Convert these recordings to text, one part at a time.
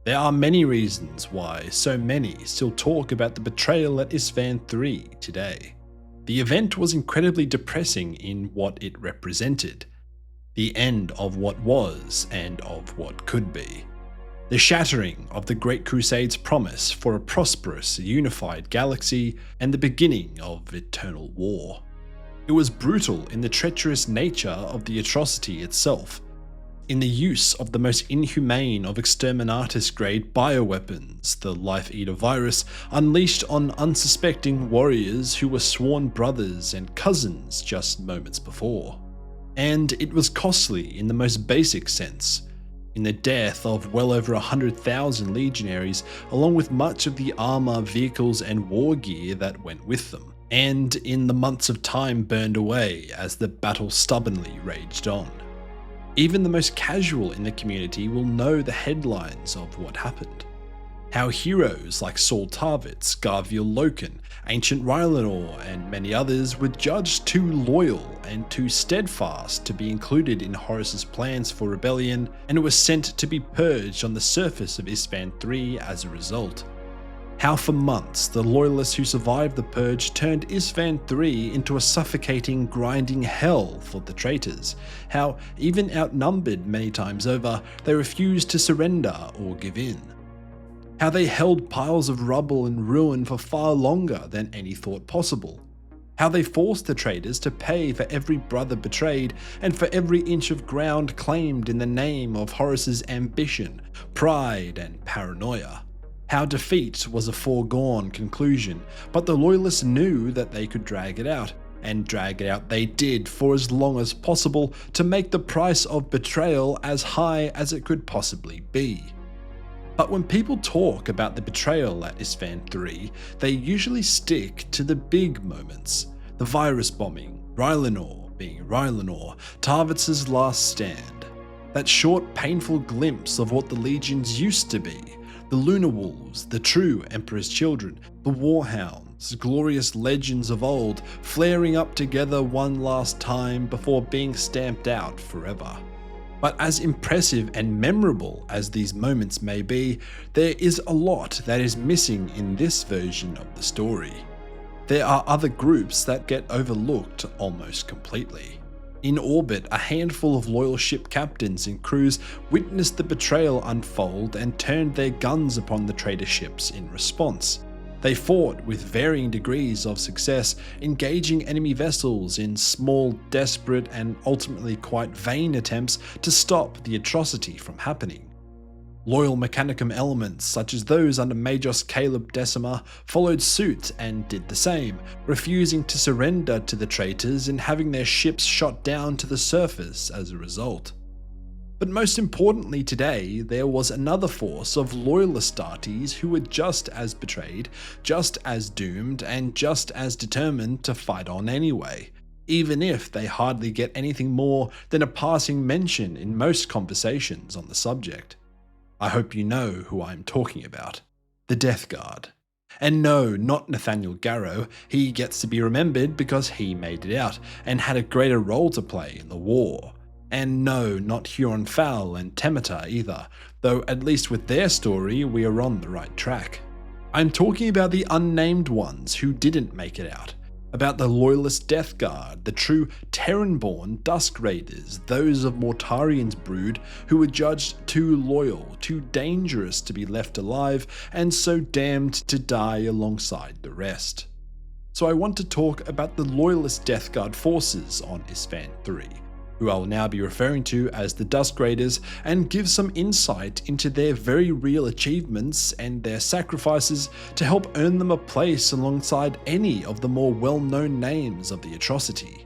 There are many reasons why so many still talk about the betrayal at Isfahan III today. The event was incredibly depressing in what it represented. The end of what was and of what could be. The shattering of the Great Crusade's promise for a prosperous, unified galaxy and the beginning of eternal war. It was brutal in the treacherous nature of the atrocity itself, in the use of the most inhumane of exterminatus-grade bioweapons, the Life Eater virus, unleashed on unsuspecting warriors who were sworn brothers and cousins just moments before. And it was costly in the most basic sense, in the death of well over 100,000 legionaries, along with much of the armour, vehicles and war gear that went with them, and in the months of time burned away as the battle stubbornly raged on. Even the most casual in the community will know the headlines of what happened. How heroes like Saul Tarvitz, Garviel Loken, Ancient Rylanor and many others were judged too loyal and too steadfast to be included in Horus's plans for rebellion, and was sent to be purged on the surface of Isfahan III as a result. How for months the loyalists who survived the purge turned Isfahan III into a suffocating, grinding hell for the traitors. How, even outnumbered many times over, they refused to surrender or give in. How they held piles of rubble and ruin for far longer than any thought possible. How they forced the traitors to pay for every brother betrayed and for every inch of ground claimed in the name of Horus's ambition, pride and paranoia. How defeat was a foregone conclusion, but the loyalists knew that they could drag it out, and drag it out they did for as long as possible to make the price of betrayal as high as it could possibly be. But when people talk about the betrayal at Isfahan III, they usually stick to the big moments. The virus bombing, Rylanor being Rylanor, Tarvitz's last stand. That short painful glimpse of what the legions used to be. The Lunar Wolves, the true Emperor's children, the Warhounds, glorious legends of old, flaring up together one last time before being stamped out forever. But as impressive and memorable as these moments may be, there is a lot that is missing in this version of the story. There are other groups that get overlooked almost completely. In orbit, a handful of loyal ship captains and crews witnessed the betrayal unfold and turned their guns upon the traitor ships in response. They fought with varying degrees of success, engaging enemy vessels in small, desperate, and ultimately quite vain attempts to stop the atrocity from happening. Loyal Mechanicum elements, such as those under Majos Caleb Decima, followed suit and did the same, refusing to surrender to the traitors and having their ships shot down to the surface as a result. But most importantly today, there was another force of loyal Astartes who were just as betrayed, just as doomed, and just as determined to fight on anyway, even if they hardly get anything more than a passing mention in most conversations on the subject. I hope you know who I'm talking about. The Death Guard. And no, not Nathaniel Garrow, he gets to be remembered because he made it out, and had a greater role to play in the war. And no, not Huron Fowl and Temeter either, though at least with their story we are on the right track. I'm talking about the unnamed ones who didn't make it out. About the loyalist Death Guard, the true Terran-born Dusk Raiders, those of Mortarian's brood who were judged too loyal, too dangerous to be left alive, and so damned to die alongside the rest. So I want to talk about the loyalist Death Guard forces on Isfahan III, who I will now be referring to as the Dusk Raiders, and give some insight into their very real achievements and their sacrifices to help earn them a place alongside any of the more well-known names of the atrocity.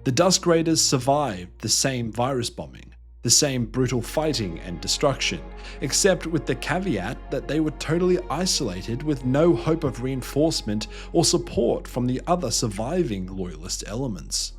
The Dusk Raiders survived the same virus bombing, the same brutal fighting and destruction, except with the caveat that they were totally isolated with no hope of reinforcement or support from the other surviving loyalist elements.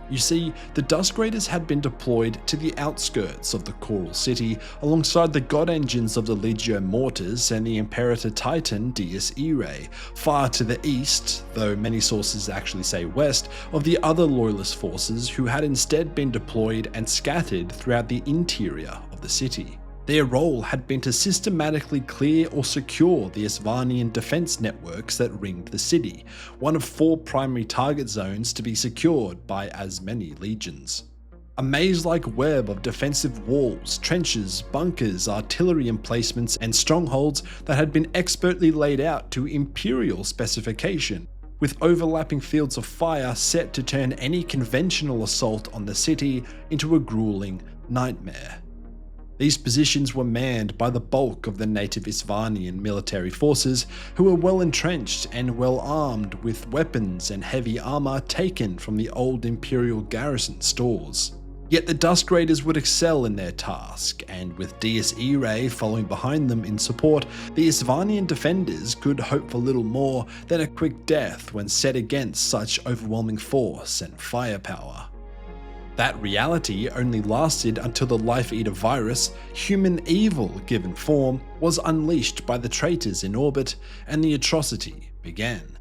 You see, the Dusk Raiders had been deployed to the outskirts of the Choral City alongside the god engines of the Legio Mortis and the Imperator Titan Dies Irae, far to the east, though many sources actually say west, of the other loyalist forces who had instead been deployed and scattered throughout the interior of the city. Their role had been to systematically clear or secure the Isvanian defense networks that ringed the city, one of 4 primary target zones to be secured by as many legions. A maze-like web of defensive walls, trenches, bunkers, artillery emplacements, and strongholds that had been expertly laid out to imperial specification, with overlapping fields of fire set to turn any conventional assault on the city into a grueling nightmare. These positions were manned by the bulk of the native Isvanian military forces, who were well entrenched and well armed with weapons and heavy armour taken from the old imperial garrison stores. Yet the Dusk Raiders would excel in their task, and with Dias Irae following behind them in support, the Isvanian defenders could hope for little more than a quick death when set against such overwhelming force and firepower. That reality only lasted until the Life Eater virus, human evil given form, was unleashed by the traitors in orbit, and the atrocity began.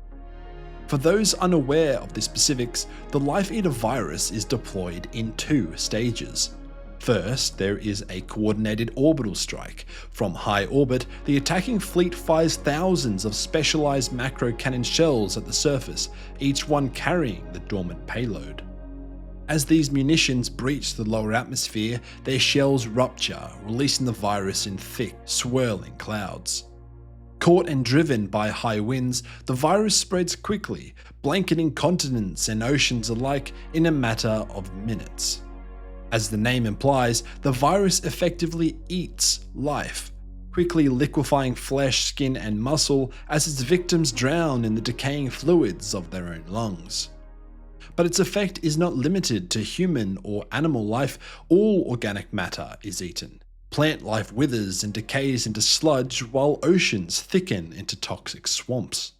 For those unaware of the specifics, the Life Eater virus is deployed in 2 stages. First, there is a coordinated orbital strike. From high orbit, the attacking fleet fires thousands of specialized macro cannon shells at the surface, each one carrying the dormant payload. As these munitions breach the lower atmosphere, their shells rupture, releasing the virus in thick, swirling clouds. Caught and driven by high winds, the virus spreads quickly, blanketing continents and oceans alike in a matter of minutes. As the name implies, the virus effectively eats life, quickly liquefying flesh, skin, and muscle as its victims drown in the decaying fluids of their own lungs. But its effect is not limited to human or animal life. All organic matter is eaten. Plant life withers and decays into sludge, while oceans thicken into toxic swamps.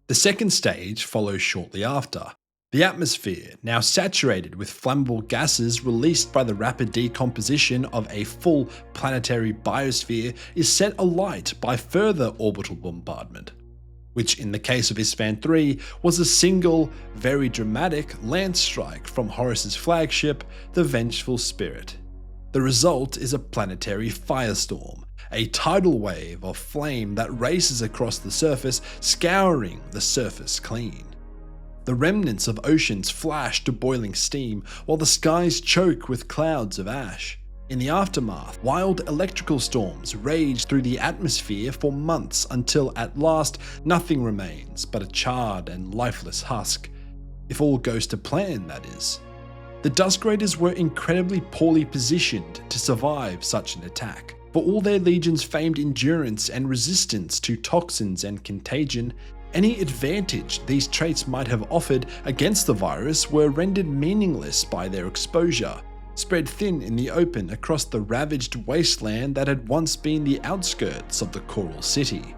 The second stage follows shortly after. The atmosphere, now saturated with flammable gases released by the rapid decomposition of a full planetary biosphere, is set alight by further orbital bombardment, which in the case of Isfan 3 was a single, very dramatic land strike from Horus's flagship, the Vengeful Spirit. The result is a planetary firestorm, a tidal wave of flame that races across the surface, scouring the surface clean. The remnants of oceans flash to boiling steam, while the skies choke with clouds of ash. In the aftermath, wild electrical storms rage through the atmosphere for months until at last nothing remains but a charred and lifeless husk. If all goes to plan, that is. The Dusk Raiders were incredibly poorly positioned to survive such an attack. For all their legion's famed endurance and resistance to toxins and contagion, any advantage these traits might have offered against the virus were rendered meaningless by their exposure, spread thin in the open across the ravaged wasteland that had once been the outskirts of the Coral City.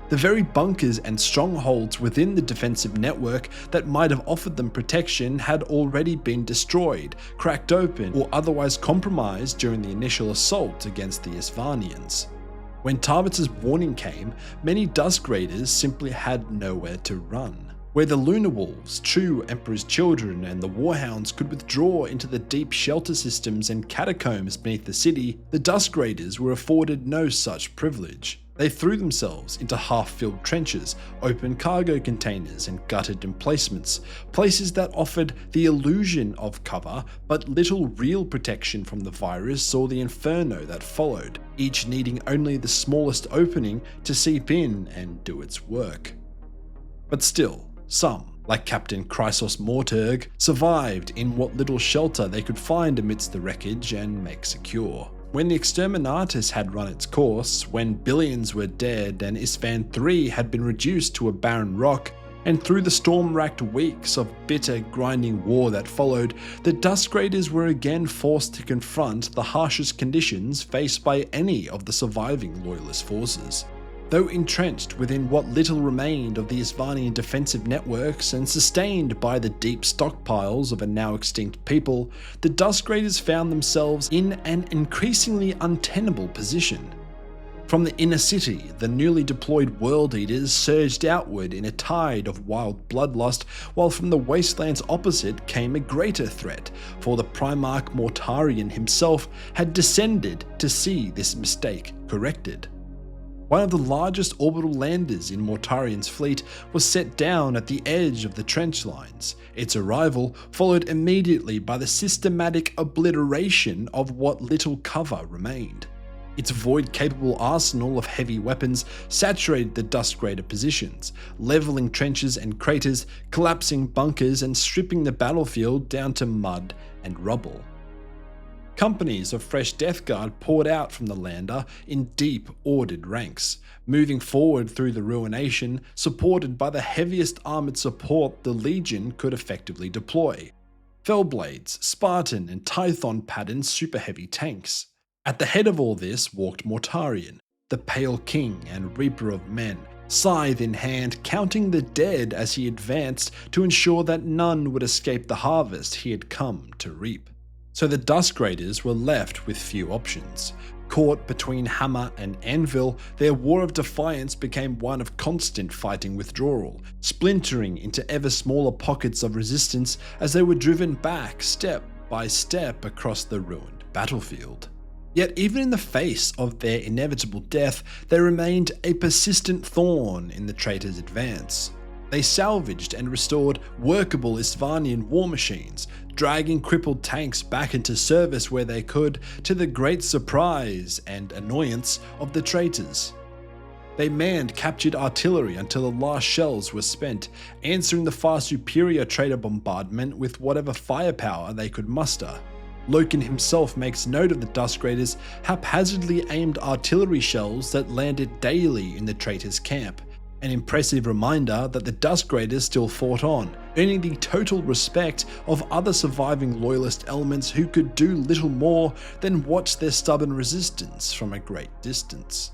The very bunkers and strongholds within the defensive network that might have offered them protection had already been destroyed, cracked open, or otherwise compromised during the initial assault against the Isvanians. When Tarvitz's warning came, many Dusk Raiders simply had nowhere to run. Where the Lunar Wolves, true Emperor's children, and the Warhounds could withdraw into the deep shelter systems and catacombs beneath the city, the Dusk Raiders were afforded no such privilege. They threw themselves into half-filled trenches, open cargo containers, and gutted emplacements, places that offered the illusion of cover but little real protection from the virus or the inferno that followed, each needing only the smallest opening to seep in and do its work. But still, some, like Captain Chrysos Morturg, survived in what little shelter they could find amidst the wreckage and make secure. When the Exterminatus had run its course, when billions were dead and Isfan 3 had been reduced to a barren rock, and through the storm-racked weeks of bitter, grinding war that followed, the Dusk Raiders were again forced to confront the harshest conditions faced by any of the surviving Loyalist forces. Though entrenched within what little remained of the Isvanian defensive networks and sustained by the deep stockpiles of a now extinct people, the Dusk Raiders found themselves in an increasingly untenable position. From the inner city, the newly deployed World Eaters surged outward in a tide of wild bloodlust, while from the wastelands opposite came a greater threat, for the Primarch Mortarion himself had descended to see this mistake corrected. One of the largest orbital landers in Mortarion's fleet was set down at the edge of the trench lines, its arrival followed immediately by the systematic obliteration of what little cover remained. Its void-capable arsenal of heavy weapons saturated the Dusk Raider positions, leveling trenches and craters, collapsing bunkers, and stripping the battlefield down to mud and rubble. Companies of fresh Death Guard poured out from the lander in deep, ordered ranks, moving forward through the ruination, supported by the heaviest armoured support the Legion could effectively deploy. Fellblades, Spartan, and Tython patterned super-heavy tanks. At the head of all this walked Mortarion, the Pale King and Reaper of Men, scythe in hand, counting the dead as he advanced to ensure that none would escape the harvest he had come to reap. So the Dusk Raiders were left with few options. Caught between hammer and anvil, their war of defiance became one of constant fighting withdrawal, splintering into ever smaller pockets of resistance as they were driven back step by step across the ruined battlefield. Yet even in the face of their inevitable death, they remained a persistent thorn in the traitors' advance. They salvaged and restored workable Istvanian war machines, dragging crippled tanks back into service where they could, to the great surprise and annoyance of the traitors. They manned captured artillery until the last shells were spent, answering the far superior traitor bombardment with whatever firepower they could muster. Loken himself makes note of the Dusk Raiders' haphazardly aimed artillery shells that landed daily in the traitors' camp, an impressive reminder that the Dusk Raiders still fought on, earning the total respect of other surviving loyalist elements who could do little more than watch their stubborn resistance from a great distance.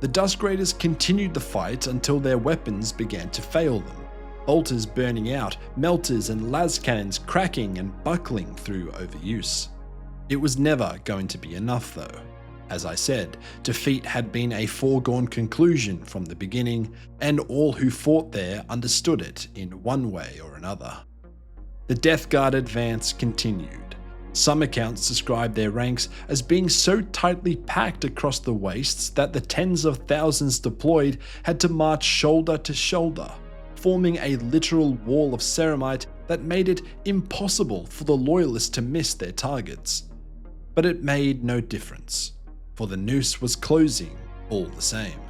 The Dusk Raiders continued the fight until their weapons began to fail them. Bolters burning out, melters and las cannons cracking and buckling through overuse. It was never going to be enough though. As I said, defeat had been a foregone conclusion from the beginning, and all who fought there understood it in one way or another. The Death Guard advance continued. Some accounts describe their ranks as being so tightly packed across the wastes that the tens of thousands deployed had to march shoulder to shoulder, forming a literal wall of ceramite that made it impossible for the loyalists to miss their targets. But it made no difference, for the noose was closing all the same.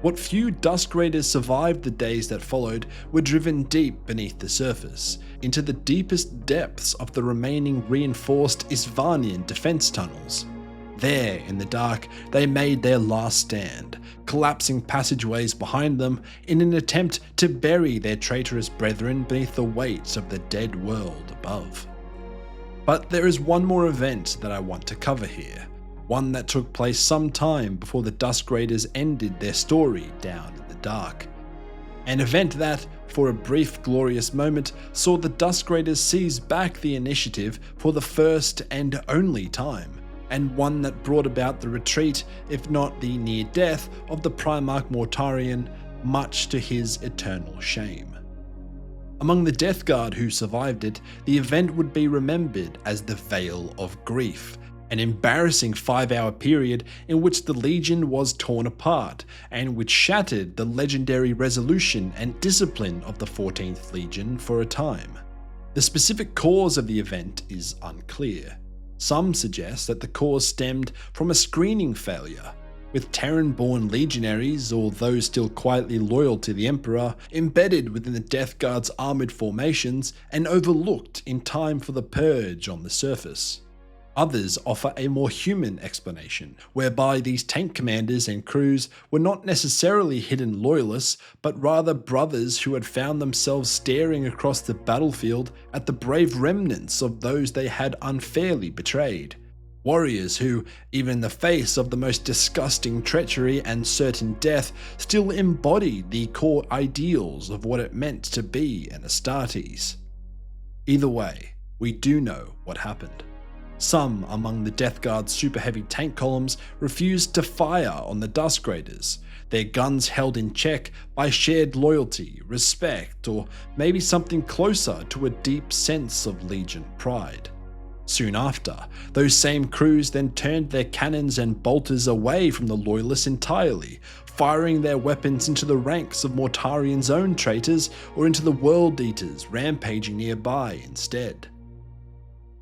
What few Dusk Raiders survived the days that followed were driven deep beneath the surface, into the deepest depths of the remaining reinforced Istvanian defense tunnels. There, in the dark, they made their last stand, collapsing passageways behind them in an attempt to bury their traitorous brethren beneath the weight of the dead world above. But there is one more event that I want to cover here, one that took place some time before the Dusk Raiders ended their story down in the dark. An event that, for a brief glorious moment, saw the Dusk Raiders seize back the initiative for the first and only time, and one that brought about the retreat, if not the near death, of the Primarch Mortarion, much to his eternal shame. Among the Death Guard who survived it, the event would be remembered as the Veil of Grief, an embarrassing 5-hour period in which the Legion was torn apart, and which shattered the legendary resolution and discipline of the 14th Legion for a time. The specific cause of the event is unclear. Some suggest that the cause stemmed from a screening failure, with Terran-born legionaries, or those still quietly loyal to the Emperor, embedded within the Death Guard's armoured formations and overlooked in time for the purge on the surface. Others offer a more human explanation, whereby these tank commanders and crews were not necessarily hidden loyalists, but rather brothers who had found themselves staring across the battlefield at the brave remnants of those they had unfairly betrayed. Warriors who, even in the face of the most disgusting treachery and certain death, still embodied the core ideals of what it meant to be an Astartes. Either way, we do know what happened. Some among the Death Guard's super heavy tank columns refused to fire on the Dusk Raiders, their guns held in check by shared loyalty, respect, or maybe something closer to a deep sense of Legion pride. Soon after, those same crews then turned their cannons and bolters away from the Loyalists entirely, firing their weapons into the ranks of Mortarian's own traitors or into the World Eaters rampaging nearby instead.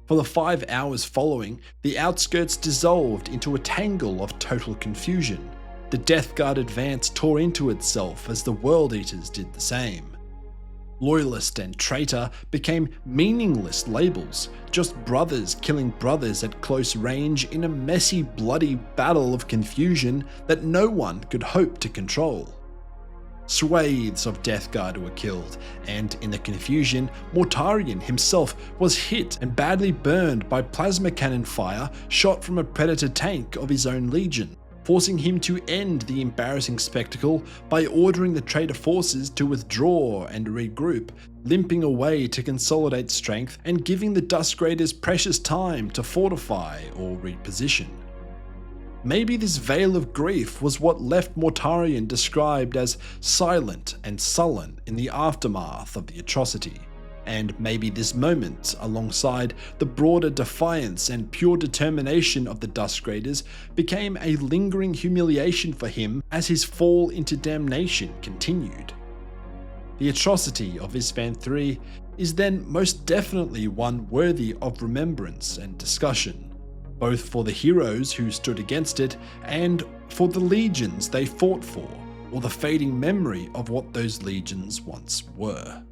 For the 5 hours following, the outskirts dissolved into a tangle of total confusion. The Death Guard advance tore into itself as the World Eaters did the same. Loyalist and traitor became meaningless labels, just brothers killing brothers at close range in a messy, bloody battle of confusion that no one could hope to control. Swathes of Death Guard were killed, and in the confusion, Mortarian himself was hit and badly burned by plasma cannon fire shot from a Predator tank of his own Legion, forcing him to end the embarrassing spectacle by ordering the traitor forces to withdraw and regroup, limping away to consolidate strength and giving the Dusk Raiders precious time to fortify or reposition. Maybe this veil of grief was what left Mortarian described as silent and sullen in the aftermath of the atrocity. And maybe this moment, alongside the broader defiance and pure determination of the Dusk Raiders, became a lingering humiliation for him as his fall into damnation continued. The atrocity of Isstvan III is then most definitely one worthy of remembrance and discussion, both for the heroes who stood against it and for the legions they fought for, or the fading memory of what those legions once were.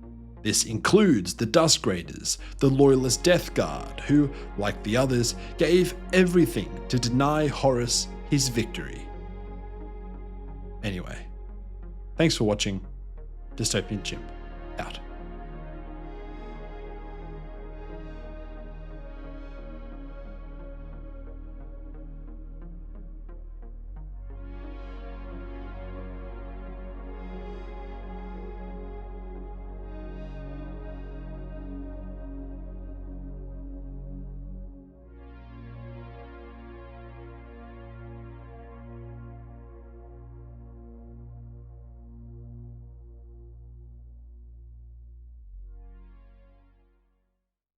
This includes the Dusk Raiders, the Loyalist Death Guard, who, like the others, gave everything to deny Horus his victory. Anyway, thanks for watching Dystopian Chimp.